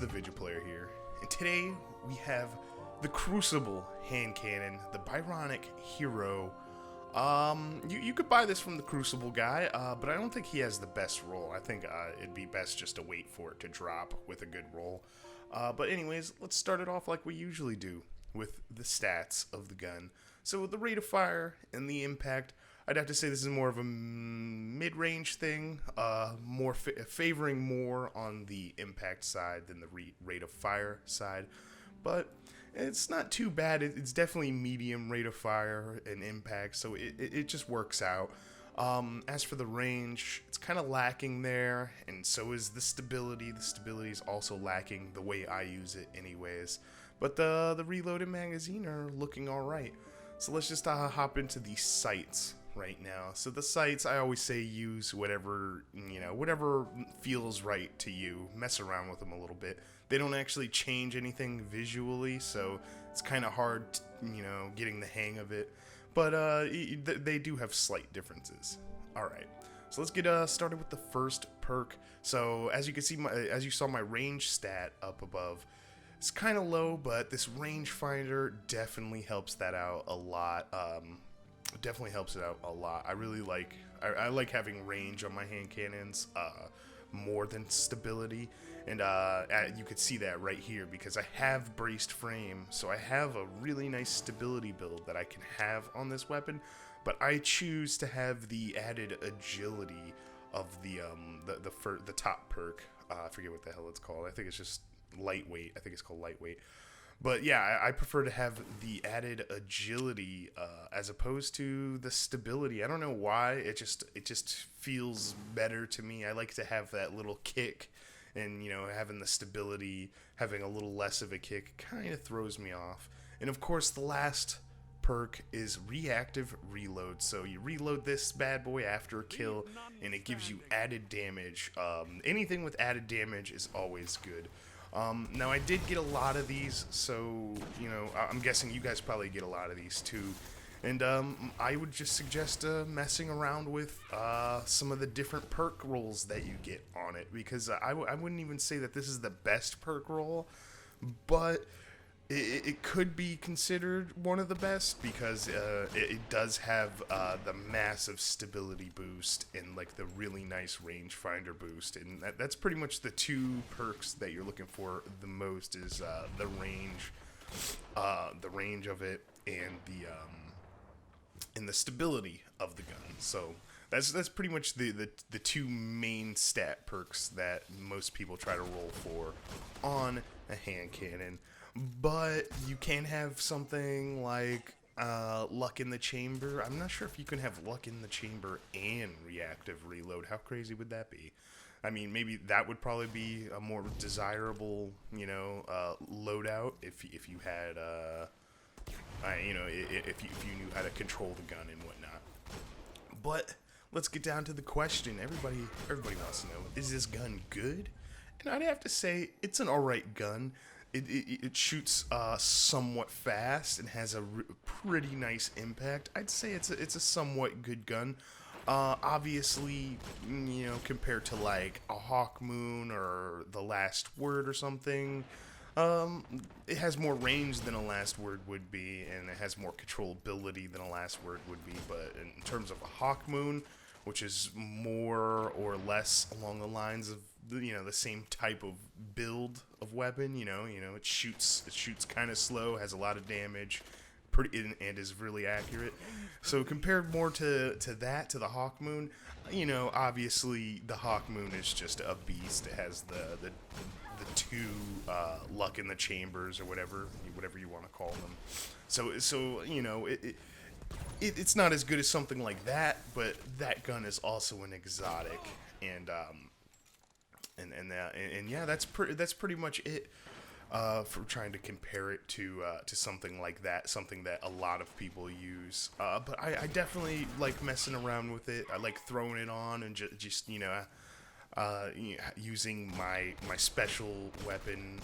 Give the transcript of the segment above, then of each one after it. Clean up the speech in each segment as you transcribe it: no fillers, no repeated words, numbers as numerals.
the ViJaPlayer here, and today we have the Crucible hand cannon, the Byronic Hero. You could buy this from the Crucible guy, but I don't think he has the best roll. I think it'd be best just to wait for it to drop with a good roll. But anyways, let's start it off like we usually do with the stats of the gun. So the rate of fire and the impact, I'd have to say this is more of a mid-range thing, more favoring more on the impact side than the rate of fire side. But it's not too bad. It's definitely medium rate of fire and impact, so it just works out. As for the range, it's kind of lacking there, and so is the stability. The stability is also lacking the way I use it anyways. But the reloaded magazine are looking alright. So let's just hop into the sights right now. So the sights, I always say use whatever feels right to you. Mess around with them a little bit. They don't actually change anything visually, so it's kind of hard, getting the hang of it. But they do have slight differences. All right, so let's get started with the first perk. So as you can see, as you saw my range stat up above, it's kind of low, but this rangefinder definitely helps that out a lot. Definitely helps it out a lot. I really I like having range on my hand cannons more than stability, and you could see that right here because I have braced frame, so I have a really nice stability build that I can have on this weapon, but I choose to have the added agility of the top perk. I forget what the hell it's called. I think it's just lightweight. I think it's called lightweight. But yeah, I prefer to have the added agility as opposed to the stability. I don't know why. It just feels better to me. I like to have that little kick, and having the stability, having a little less of a kick, kind of throws me off. And of course, the last perk is reactive reload. So you reload this bad boy after a kill, and it gives you added damage. Anything with added damage is always good. Now I did get a lot of these, so, I'm guessing you guys probably get a lot of these too. And, I would just suggest, messing around with, some of the different perk rolls that you get on it, because I wouldn't even say that this is the best perk roll, but it could be considered one of the best because it does have the massive stability boost and the really nice rangefinder boost, and that's pretty much the two perks that you're looking for the most is the range of it and the stability of the gun. So that's pretty much the two main stat perks that most people try to roll for on a hand cannon. But you can have something like luck in the chamber. I'm not sure if you can have luck in the chamber and reactive reload. How crazy would that be? I mean, maybe that would probably be a more desirable, loadout if you had, if you knew how to control the gun and whatnot. But let's get down to the question. Everybody wants to know: is this gun good? And I'd have to say it's an alright gun. It shoots somewhat fast and has a pretty nice impact. I'd say it's a somewhat good gun. Obviously, compared to like a Hawk Moon or the Last Word or something, it has more range than a Last Word would be, and it has more controllability than a Last Word would be. But in terms of a Hawk Moon, which is more or less along the lines of the same type of build of weapon, it shoots kind of slow, has a lot of damage, and is really accurate. So compared more to the Hawk Moon, obviously the Hawk Moon is just a beast. It has the two luck in the chambers or whatever you want to call them. So it's not as good as something like that, but that gun is also an exotic, and yeah, that's pretty much it for trying to compare it to something like that, something that a lot of people use. But I definitely like messing around with it. I like throwing it on and just using my special weapon,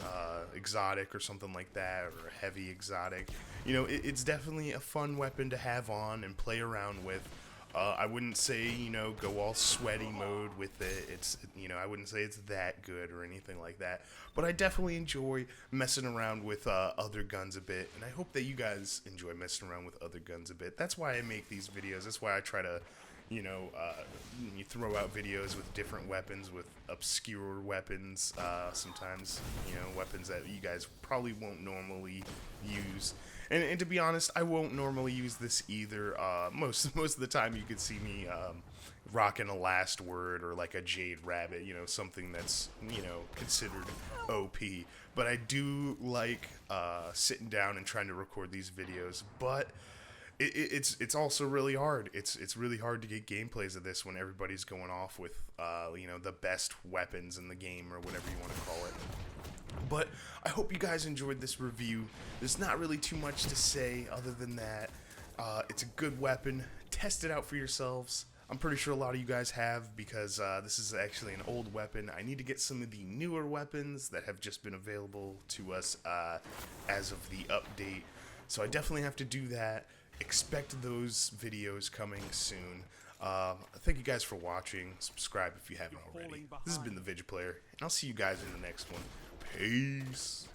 exotic or something like that, or a heavy exotic. It's definitely a fun weapon to have on and play around with. I wouldn't say, you know, go all sweaty mode with it. It's, you know, I wouldn't say it's that good or anything like that. But I definitely enjoy messing around with other guns a bit. And I hope that you guys enjoy messing around with other guns a bit. That's why I make these videos. That's why I try to, you know, you throw out videos with different weapons, with obscure weapons. Sometimes, you know, weapons that you guys probably won't normally use. And to be honest, I won't normally use this either. Most of the time, you could see me rocking a last word or like a jade rabbit, you know, something that's, you know, considered OP. But I do like sitting down and trying to record these videos. But it's also really hard. It's really hard to get gameplays of this when everybody's going off with you know, the best weapons in the game or whatever you want to call it. But I hope you guys enjoyed this review. There's not really too much to say other than that. It's a good weapon. Test it out for yourselves. I'm pretty sure a lot of you guys have, because this is actually an old weapon. I need to get some of the newer weapons that have just been available to us as of the update. So I definitely have to do that. Expect those videos coming soon. Thank you guys for watching. Subscribe if you haven't already. This has been the ViJaPlayer, and I'll see you guys in the next one. Peace.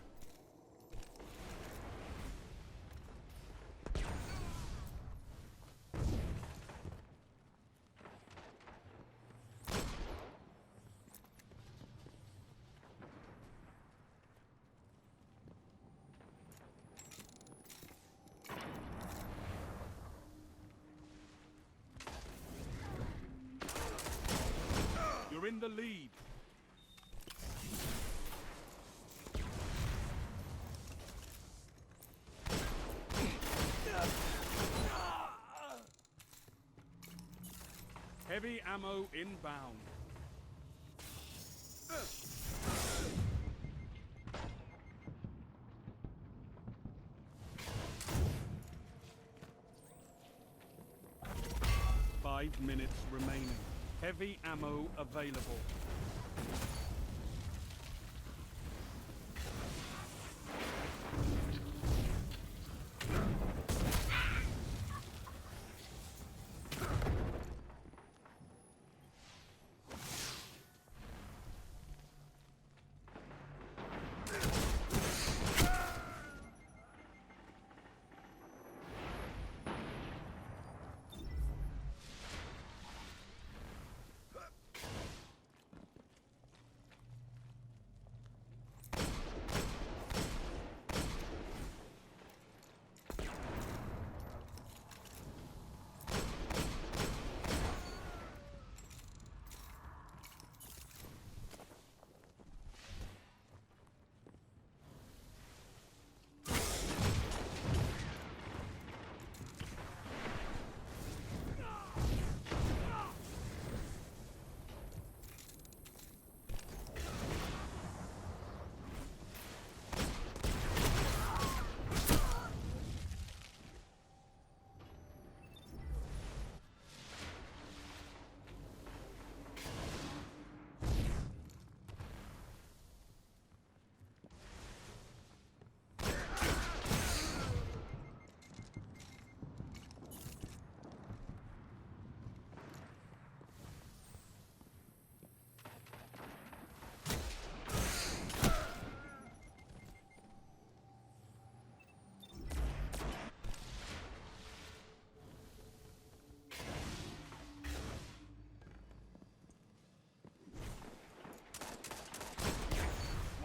You're in the lead. Heavy ammo inbound. 5 minutes remaining. Heavy ammo available.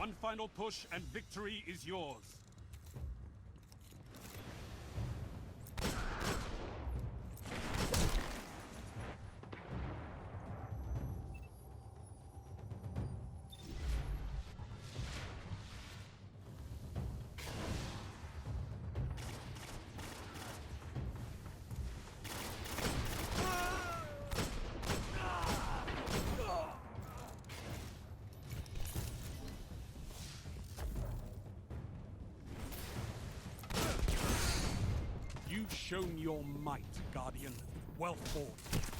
One final push and victory is yours. You've shown your might, Guardian. Well fought.